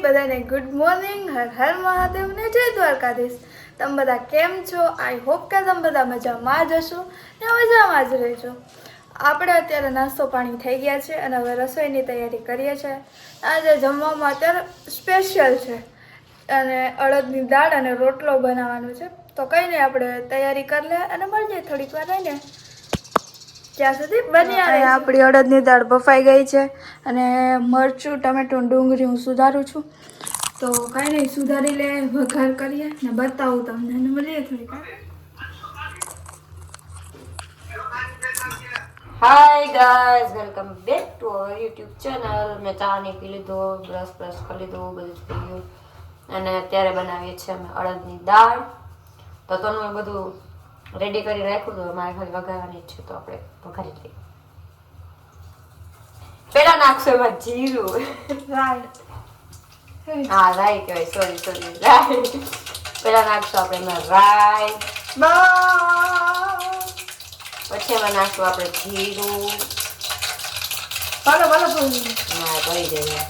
બધાને good morning, Har Har Mahadev ને જય દ્વારકાધીશ. તમે બધા કેમ છો? આઈ હોપ કે તમે બધા મજામાં જ હશો ને મજામાં જ રહેજો. આપણે અત્યારે નાસ્તો પાણી થઈ ગયા છે અને હવે રસોઈની તૈયારી કરીએ છીએ. આજે જમવામાં અત્યારે સ્પેશિયલ છે અને અડદની દાળ અને રોટલો બનાવવાનો છે. તો કંઈ નહીં, આપણે તૈયારી કરી લે અને મળીએ થોડીક વાર રહીને. ત્યાં સુધી બની આવે. આપણી અડદની દાળ બફાઈ ગઈ છે અને મરચું, ટમેટું, ડુંગળી હું સુધારું છું. તો કાંઈ નહીં, સુધારી લે, વઘાર કરીએ ને બતાવું તમને અને મળીએ થોડીક વાર. Hi guys, welcome back to our YouTube channel. મેં ચા નહીં પી લીધો, બ્રશ કરી લીધું, બધું જ થઈ ગયું અને અત્યારે બનાવીએ છીએ અમે અડદની દાળ. તો તનું એ બધું રેડી કરી રાખ્યું હતું, મારે ખાલી વઘારવાની છે તો આપણે વઘારી લઈએ. પેલા નાખશો એમાં જીરું. હા, રાઈ કહેવાય, સોરી રાઈ. પેલા નાખશું આપણે એમાં રાઈ, પછી એમાં નાખશું આપણે જીરું. ભલો હા, ભરી દઈએ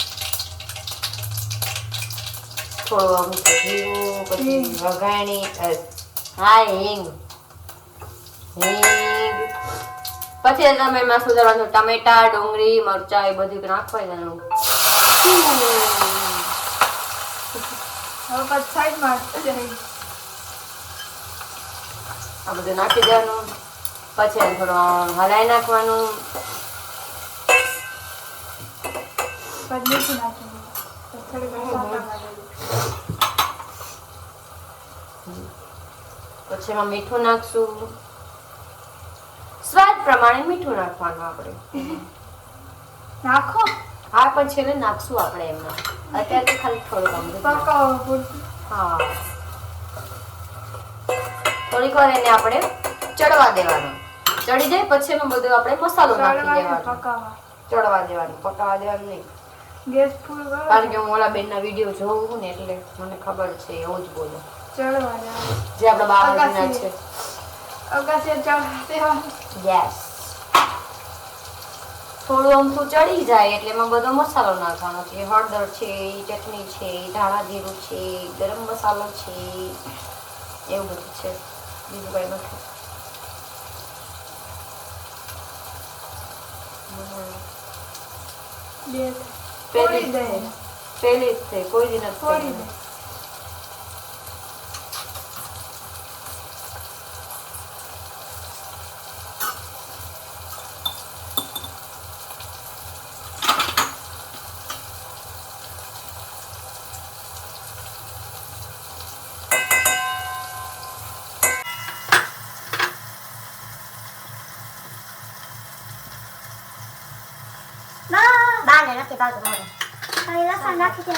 થોડું અમુક જીરું, પછી વઘાણી, હા હિંગ. પછી તમે એમાં સુધારવાનું ટમેટા, ડુંગળી, મરચા એ બધું નાખવા દેવાનું. આ બધું નાખી દેવાનું, પછી એને થોડું હલાઈ નાખવાનું. પછી એમાં મીઠું નાખશું, સ્વાદ પ્રમાણે મીઠું નાખવાનું આપણે. નાખો. હા, પણ છેલ્લે નાખશું આપણે એમાં. અત્યારે તો ખાલી થોડું હા, થોડીક વાર એને આપણે ચડવા દેવાનું. ચડી જાય પછી એમાં બધું આપણે મસાલો નાખી દેવાનો. ચડવા દેવાનું, પકાવવા દેવાનું નહીં. ગેસ ફૂલ કરો. કારણ કે હું ઓલા બેનના વિડીયો જોઉં ને એટલે મને ખબર છે, એવું જ બોલું. ચડવા દેવાનું જે આપણા બાબાજીના છે. અગાસી ચડવા દેવાનું. યસ. થોડું અમથું ચડી જાય એટલે એમાં બધો મસાલો નાખવાનો છે. હળદર છે, ચટણી છે, ધાણા જીરું છે, ગરમ મસાલો છે, એવું બધું છે. બીજું કઈ નથી. પેલી જ છે, કોઈ દી નથી. નથી ભાવતું મને. હવે લસણ નાખી દે.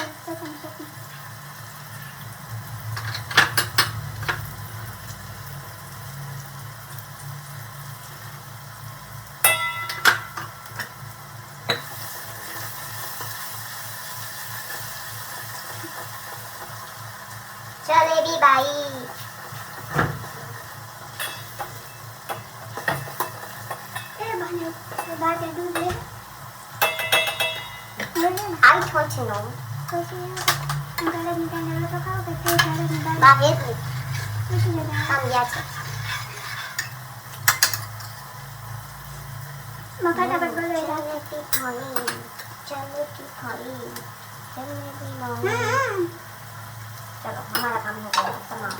જલેબી બાઈ. એ બને બાજે દૂધ લે. आई छोची नो छोची गलत निकालने तो खाओ कैसे गलत निकाल बाहर कुछ जगह हम गया છે मकाता पर बोले जलेबी खाई जलेबी नो चलो हमारा काम हो गया तमाम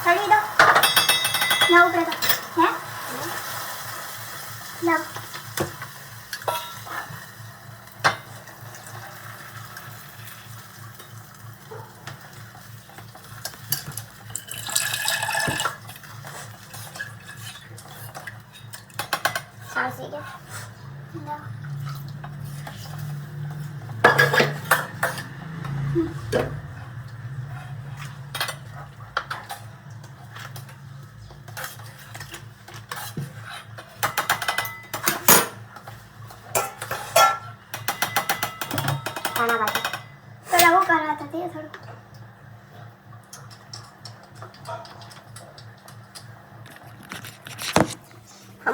चलिए दो ना ऊपर है ना सांसी के ना खाना बाकी पहले वो कर रहा था ये थोड़ा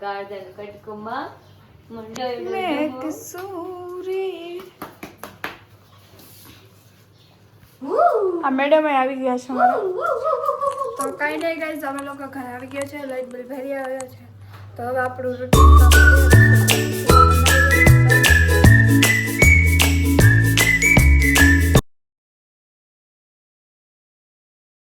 ગાર્ડન કટકમાં મંડળ મેં કસૂરી આ મેડમ આવી ગયા છે મારા તો કાંઈ નહીં ગાઈઝ અમે લોકો ઘરે આવી ગયા છે લાઈટ બિલ ભરી આવ્યા છે તો હવે આપણું રૂટીન